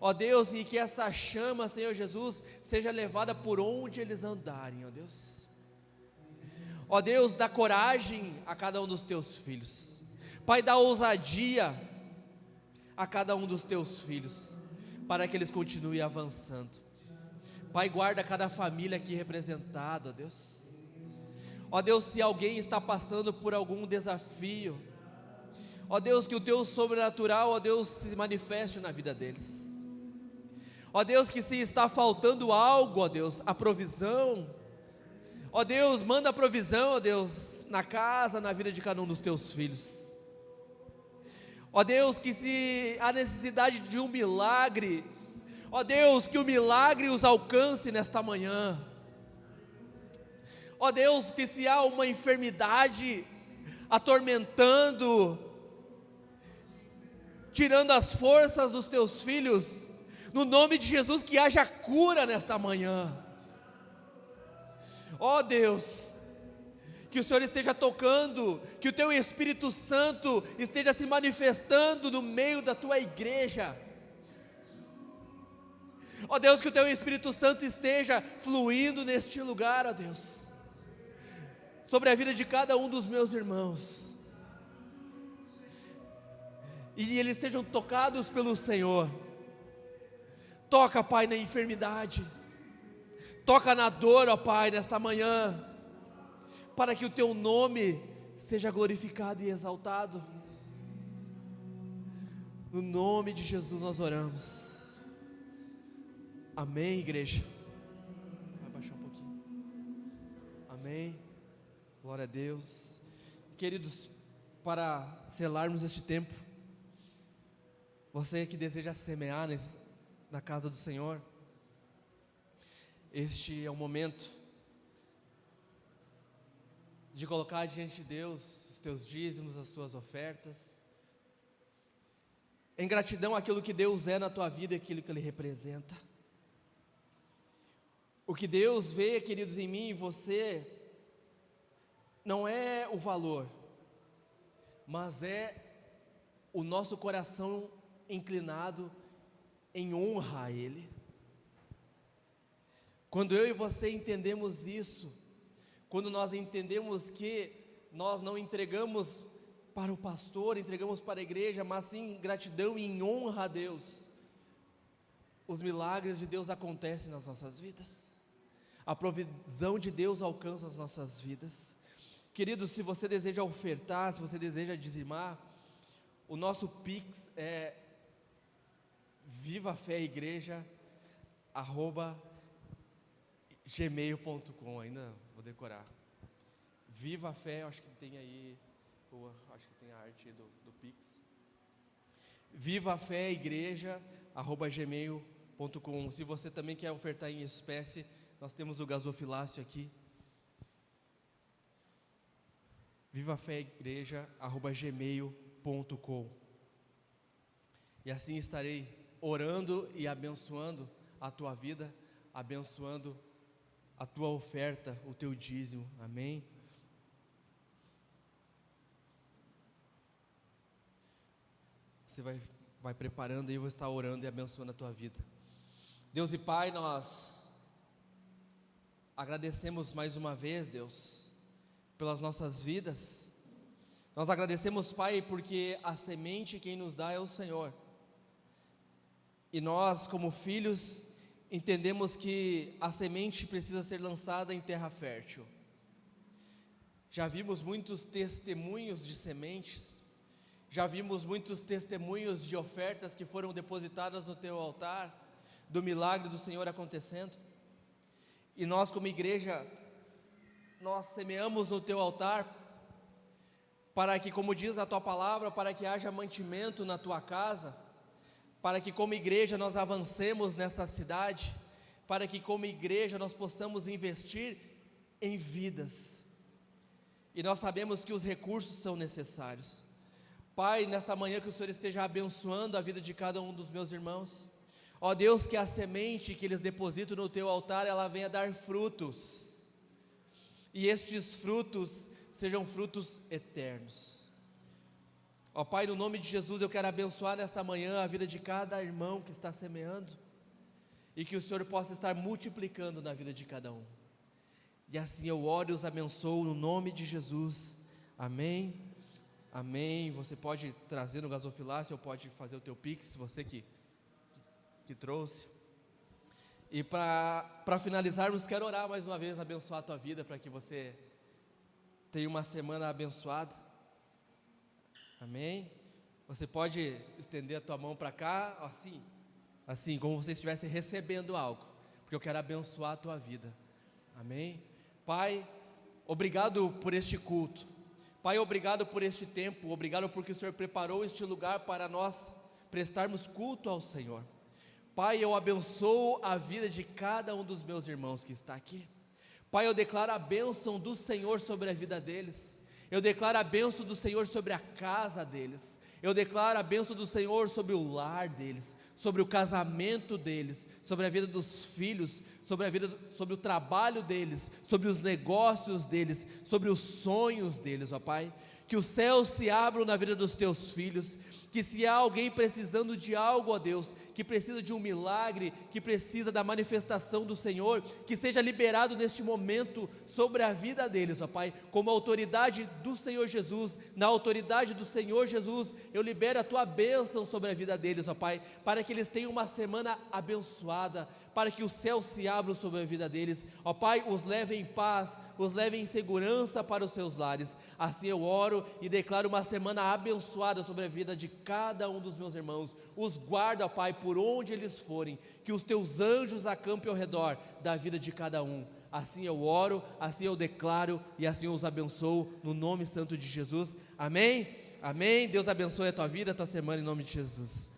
ó Deus, e que esta chama, Senhor Jesus, seja levada por onde eles andarem, ó Deus. Ó Deus, dá coragem a cada um dos Teus filhos, Pai, dá ousadia a cada um dos Teus filhos, para que eles continuem avançando. Pai, guarda cada família aqui representada, ó Deus. Ó Deus, se alguém está passando por algum desafio, ó Deus, que o Teu sobrenatural, ó Deus, se manifeste na vida deles. Ó Deus, que se está faltando algo, ó Deus, a provisão, ó Deus, manda a provisão, ó Deus, na casa, na vida de cada um dos Teus filhos. Ó Deus, que se há necessidade de um milagre, ó Deus, que o milagre os alcance nesta manhã. Ó Deus, que se há uma enfermidade atormentando, tirando as forças dos Teus filhos, no nome de Jesus, que haja cura nesta manhã. Ó Deus, que o Senhor esteja tocando, que o Teu Espírito Santo esteja se manifestando no meio da Tua igreja. Ó Deus, que o Teu Espírito Santo esteja fluindo neste lugar, ó Deus, sobre a vida de cada um dos meus irmãos, e eles sejam tocados pelo Senhor. Toca, Pai, na enfermidade, toca na dor, ó Pai, nesta manhã, para que o Teu nome seja glorificado e exaltado. No nome de Jesus nós oramos. Amém, igreja? Vai baixar um pouquinho. Amém. Glória a Deus. Queridos, para selarmos este tempo, você que deseja semear na casa do Senhor, este é o momento de colocar diante de Deus os teus dízimos, as tuas ofertas, em gratidão àquilo que Deus é na tua vida e aquilo que Ele representa. O que Deus vê, queridos, em mim e você, não é o valor, mas é o nosso coração inclinado em honra a Ele. Quando eu e você entendemos isso, quando nós entendemos que nós não entregamos para o pastor, entregamos para a igreja, mas sim gratidão e em honra a Deus, os milagres de Deus acontecem nas nossas vidas, a provisão de Deus alcança as nossas vidas. Queridos, se você deseja ofertar, se você deseja dizimar, o nosso Pix é vivaféigreja@gmail.com. Ainda vou decorar. Viva Fé, acho que tem aí, acho que tem a arte do Pix. vivaféigreja@gmail.com. Se você também quer ofertar em espécie, nós temos o gasofilácio aqui. vivaféigreja@gmail.com. E assim estarei orando e abençoando a tua vida, abençoando a tua oferta, o teu dízimo. Amém? Você vai preparando e eu vou estar orando e abençoando a tua vida. Deus e Pai, nós agradecemos mais uma vez, Deus, pelas nossas vidas. Nós agradecemos, Pai, porque a semente quem nos dá é o Senhor. E nós, como filhos, entendemos que a semente precisa ser lançada em terra fértil. Já vimos muitos testemunhos de sementes, já vimos muitos testemunhos de ofertas que foram depositadas no teu altar, do milagre do Senhor acontecendo. E nós, como igreja, nós semeamos no teu altar, para que, como diz a tua palavra, para que haja mantimento na tua casa, para que como igreja nós avancemos nessa cidade, para que como igreja nós possamos investir em vidas. E nós sabemos que os recursos são necessários. Pai, nesta manhã que o Senhor esteja abençoando a vida de cada um dos meus irmãos. Ó Deus, que a semente que eles depositam no teu altar, ela venha dar frutos. E estes frutos sejam frutos eternos. Ó Pai, no nome de Jesus, eu quero abençoar nesta manhã a vida de cada irmão que está semeando, e que o Senhor possa estar multiplicando na vida de cada um. E assim eu oro e os abençoo no nome de Jesus. Amém. Amém. Você pode trazer no gasofilácio, ou pode fazer o teu pix, você que trouxe. E para finalizarmos, quero orar mais uma vez, abençoar a tua vida, para que você tenha uma semana abençoada. Amém. Você pode estender a tua mão para cá, assim, como você estivesse recebendo algo, porque eu quero abençoar a tua vida. Amém. Pai, obrigado por este culto. Pai, obrigado por este tempo, obrigado porque o Senhor preparou este lugar para nós prestarmos culto ao Senhor. Pai, eu abençoo a vida de cada um dos meus irmãos que está aqui. Pai, eu declaro a bênção do Senhor sobre a vida deles. Eu declaro a bênção do Senhor sobre a casa deles. Eu declaro a bênção do Senhor sobre o lar deles, sobre o casamento deles, sobre a vida dos filhos, sobre o trabalho deles, sobre os negócios deles, sobre os sonhos deles, ó Pai. Que os céus se abram na vida dos teus filhos, que se há alguém precisando de algo, ó Deus, que precisa de um milagre, que precisa da manifestação do Senhor, que seja liberado neste momento sobre a vida deles, ó Pai, como autoridade do Senhor Jesus. Na autoridade do Senhor Jesus, eu libero a tua bênção sobre a vida deles, ó Pai, para que eles tenham uma semana abençoada, para que os céus se abram sobre a vida deles, ó Pai, os leve em paz, os leve em segurança para os seus lares. Assim eu oro e declaro uma semana abençoada sobre a vida de cada um dos meus irmãos. Os guarda, ó Pai, por onde eles forem, que os teus anjos acampem ao redor da vida de cada um. Assim eu oro, assim eu declaro e assim eu os abençoo no nome santo de Jesus. Amém? Amém. Deus abençoe a tua vida, a tua semana em nome de Jesus.